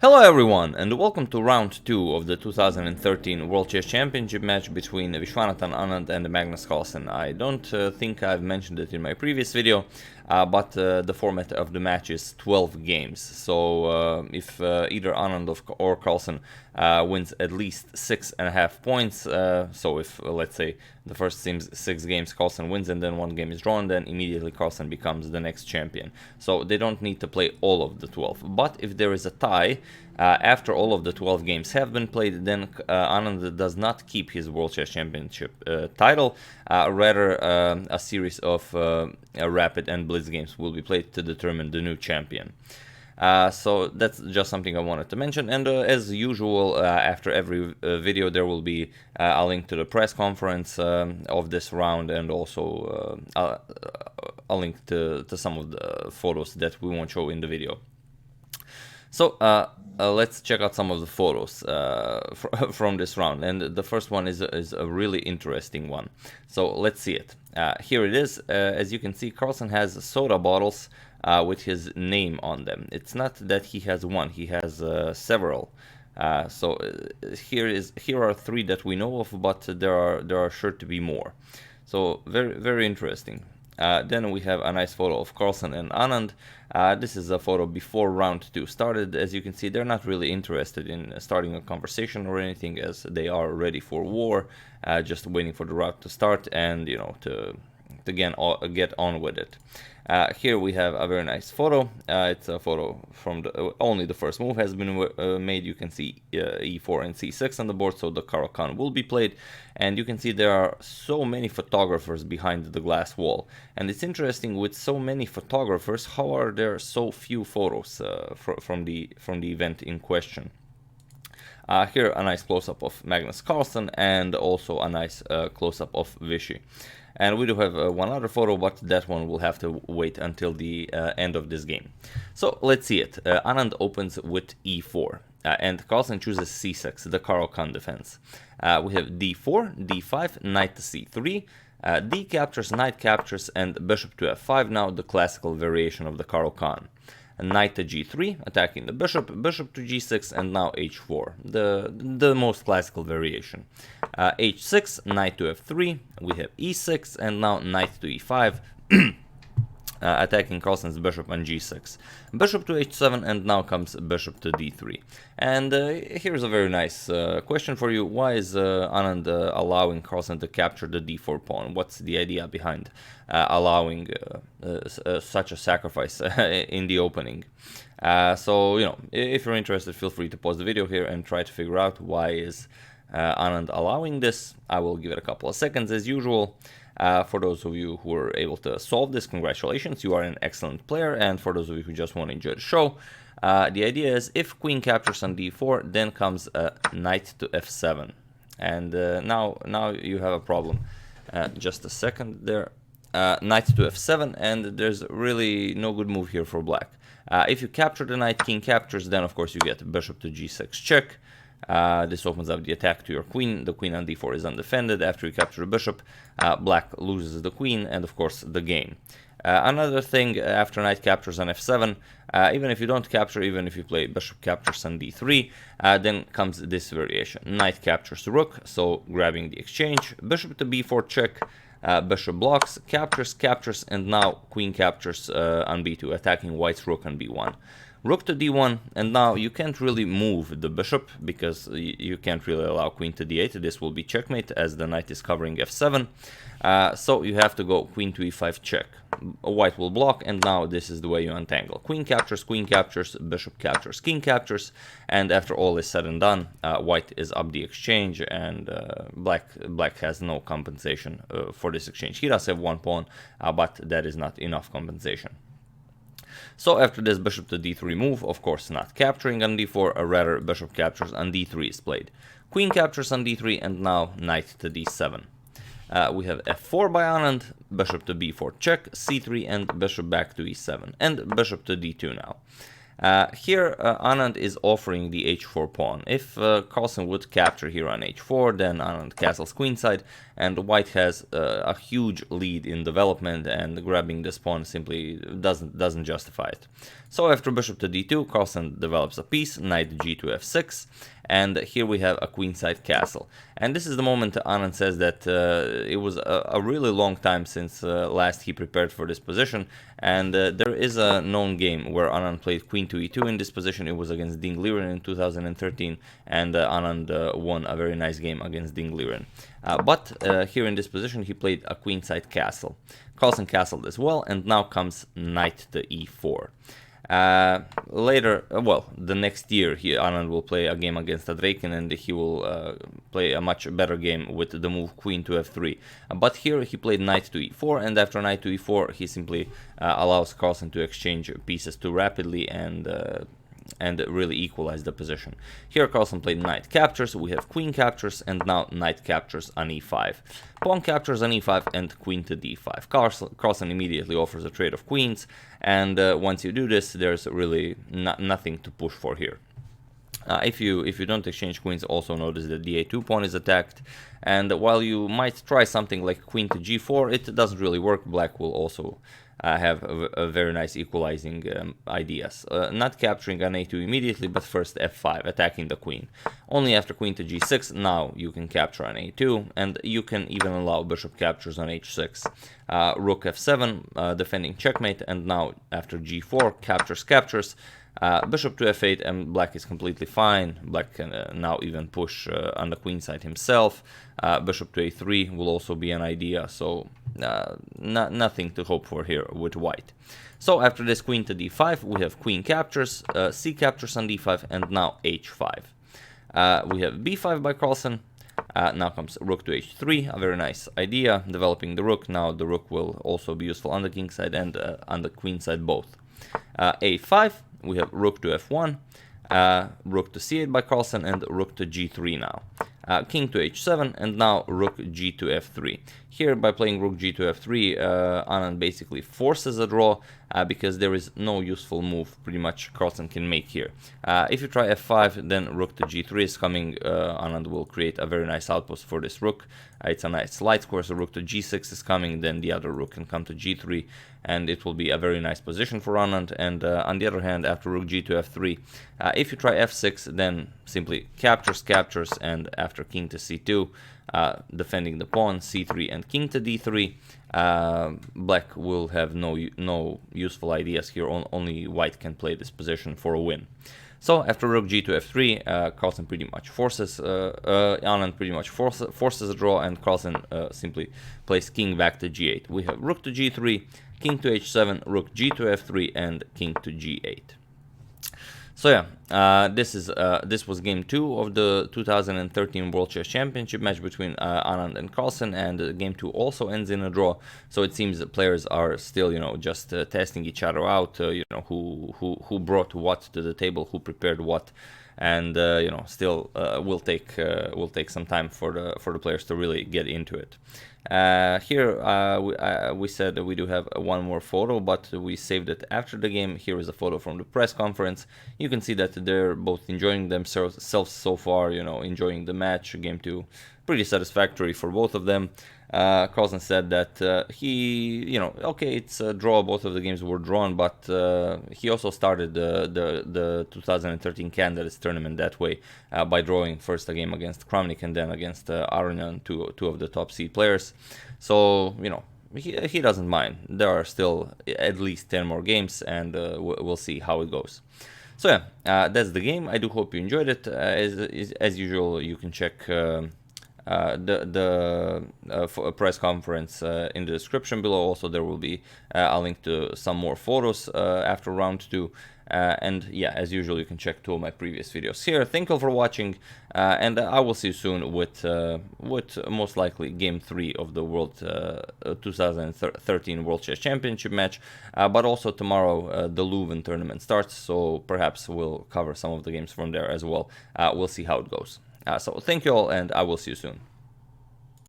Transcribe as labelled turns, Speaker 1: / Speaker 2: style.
Speaker 1: Hello everyone, and welcome to round 2 of the 2013 World Chess Championship match between Viswanathan Anand and Magnus Carlsen. I don't think I've mentioned it in my previous video, but the format of the match is 12 games. So if either Anand or Carlsen wins at least 6.5 points, so if let's say the first 6 games Carlsen wins and then 1 game is drawn, then immediately Carlsen becomes the next champion. So they don't need to play all of the 12. But if there is a tie, after all of the 12 games have been played, then Anand does not keep his World Chess Championship title. Rather, a series of rapid and blitz games will be played to determine the new champion. So that's just something I wanted to mention, and as usual, after every video there will be a link to the press conference of this round, and also a link to some of the photos that we won't show in the video. So let's check out some of the photos from this round, and the first one is a really interesting one. So let's see it. Here it is. As you can see, Carlsen has soda bottles with his name on them. It's not that he has one; he has several. So here are 3 that we know of, but there are sure to be more. So very interesting. Then we have a nice photo of Carlsen and Anand. This is a photo before round 2 started. As you can see, they're not really interested in starting a conversation or anything, as they are ready for war, just waiting for the round to start and, you know, to get on with it. Here we have a very nice photo. It's a photo from only the first move has been made. You can see e4 and c6 on the board, so the Caro-Kann will be played. And you can see there are so many photographers behind the glass wall. And it's interesting, with so many photographers, how are there so few photos from the event in question? Here a nice close-up of Magnus Carlsen, and also a nice close-up of Vishy. And we do have one other photo, but that one will have to wait until the end of this game. So let's see it. Anand opens with e4, and Carlsen chooses c6, the Caro-Kann defense. We have d4, d5, knight to c3, d captures, knight captures, and bishop to f5, now the classical variation of the Caro-Kann. Knight to g3, attacking the bishop, bishop to g6, and now h4, the most classical variation. h6, knight to f3, we have e6, and now knight to e5, attacking Carlsen's bishop on g6. Bishop to h7, and now comes bishop to d3. And here's a very nice question for you. Why is Anand allowing Carlsen to capture the d4 pawn? What's the idea behind allowing such a sacrifice in the opening? So, you know, if you're interested, feel free to pause the video here and try to figure out why is Anand allowing this. I will give it a couple of seconds as usual. For those of you who are able to solve this, congratulations, you are an excellent player. And for those of you who just want to enjoy the show, the idea is if queen captures on d4, then comes knight to f7. And now you have a problem. Just a second there. Knight to f7, and there's really no good move here for black. If you capture the knight, king captures, then of course you get bishop to g6 check. This opens up the attack to your queen. The queen on d4 is undefended. After you capture the bishop, black loses the queen and of course the game. Another thing, after knight captures on f7, even if you don't capture, even if you play bishop captures on d3, then comes this variation. Knight captures rook, so grabbing the exchange. Bishop to b4 check, bishop blocks, captures, and now queen captures on b2, attacking white's rook on b1. Rook to d1, and now you can't really move the bishop because you can't really allow queen to d8. This will be checkmate as the knight is covering f7. So you have to go queen to e5 check. White will block, and now this is the way you untangle. Queen captures, bishop captures, king captures, and after all is said and done, white is up the exchange, and black has no compensation for this exchange. He does have 1 pawn, but that is not enough compensation. So after this bishop to d3 move, of course not capturing on d4, or rather bishop captures on d3 is played. Queen captures on d3, and now knight to d7. We have f4 by Anand, bishop to b4 check, c3, and bishop back to e7, and bishop to d2 now. Here, Anand is offering the h4 pawn. If Carlsen would capture here on h4, then Anand castles queenside, and white has a huge lead in development, and grabbing this pawn simply doesn't justify it. So after bishop to d2, Carlsen develops a piece, knight g to f6, and here we have a queenside castle. And this is the moment Anand says that it was a really long time since last he prepared for this position, and there is a known game where Anand played queen to e2 in this position. It was against Ding Liren in 2013, and Anand won a very nice game against Ding Liren. But here in this position he played a queenside castle. Carlsen castled as well, and now comes knight to e4. Later, well, the next year, Anand will play a game against Adreikin, and he will play a much better game with the move queen to f3. But here he played knight to e4, and after knight to e4, he simply allows Carlsen to exchange pieces too rapidly and really equalize the position. Here Carlsen played knight captures, we have queen captures, and now knight captures on e5. Pawn captures on e5 and queen to d5. Carlsen immediately offers a trade of queens, and once you do this, there's really nothing to push for here. If you don't exchange queens, also notice that the a2 pawn is attacked, and while you might try something like queen to g4, it doesn't really work. Black will also have a very nice equalizing ideas. Not capturing on a2 immediately, but first f5, attacking the queen. Only after queen to g6, now you can capture on a2, and you can even allow bishop captures on h6. Rook f7, defending checkmate, and now after g4, captures. Bishop to f8, and black is completely fine. Black can now even push on the queen side himself. Bishop to a3 will also be an idea, so nothing to hope for here with white. So after this queen to d5, we have queen captures, c captures on d5, and now h5. We have b5 by Carlsen. Now comes rook to h3, a very nice idea, developing the rook. Now the rook will also be useful on the king side and on the queen side both. a5, we have rook to f1, rook to c8 by Carlsen, and rook to g3 now. King to h7, and now rook g to f3. Here, by playing rook g to f3, Anand basically forces a draw because there is no useful move pretty much Carlsen can make here. If you try f5, then rook to g3 is coming. Anand will create a very nice outpost for this rook. It's a nice light square, so rook to g6 is coming, then the other rook can come to g3, and it will be a very nice position for Anand. And on the other hand, after rook g to f3, if you try f6, then simply captures, and after king to c2, defending the pawn, c3 and king to d3, black will have no useful ideas here. Only white can play this position for a win. So after rook g to f3, Carlsen pretty much forces, Anand pretty much forces a draw, and Carlsen simply plays king back to g8. We have rook to g3, king to h7, rook g to f3, and king to g8. So yeah, this was game 2 of the 2013 World Chess Championship match between Anand and Carlsen, and game 2 also ends in a draw. So it seems that players are still, just testing each other out. Who brought what to the table, who prepared what, and still will take some time for the players to really get into it. Here we said that we do have one more photo, but we saved it after the game. Here is a photo from the press conference. You can see that they're both enjoying themselves so far, enjoying the match. Game 2 pretty satisfactory for both of them. Carlsen said that he, okay, it's a draw, both of the games were drawn, but he also started the 2013 Candidates tournament that way, by drawing first a game against Kramnik and then against Aronian, two of the top seed players. So, he doesn't mind. There are still at least 10 more games, and we'll see how it goes. So yeah, that's the game. I do hope you enjoyed it. As usual, you can check the press conference in the description below. Also, there will be a link to some more photos after round 2. And yeah, as usual, you can check 2 of my previous videos here. Thank you all for watching, and I will see you soon with most likely game 3 of the World 2013 World Chess Championship match. But also tomorrow the Leuven tournament starts, so perhaps we'll cover some of the games from there as well. We'll see how it goes. So thank you all, and I will see you soon.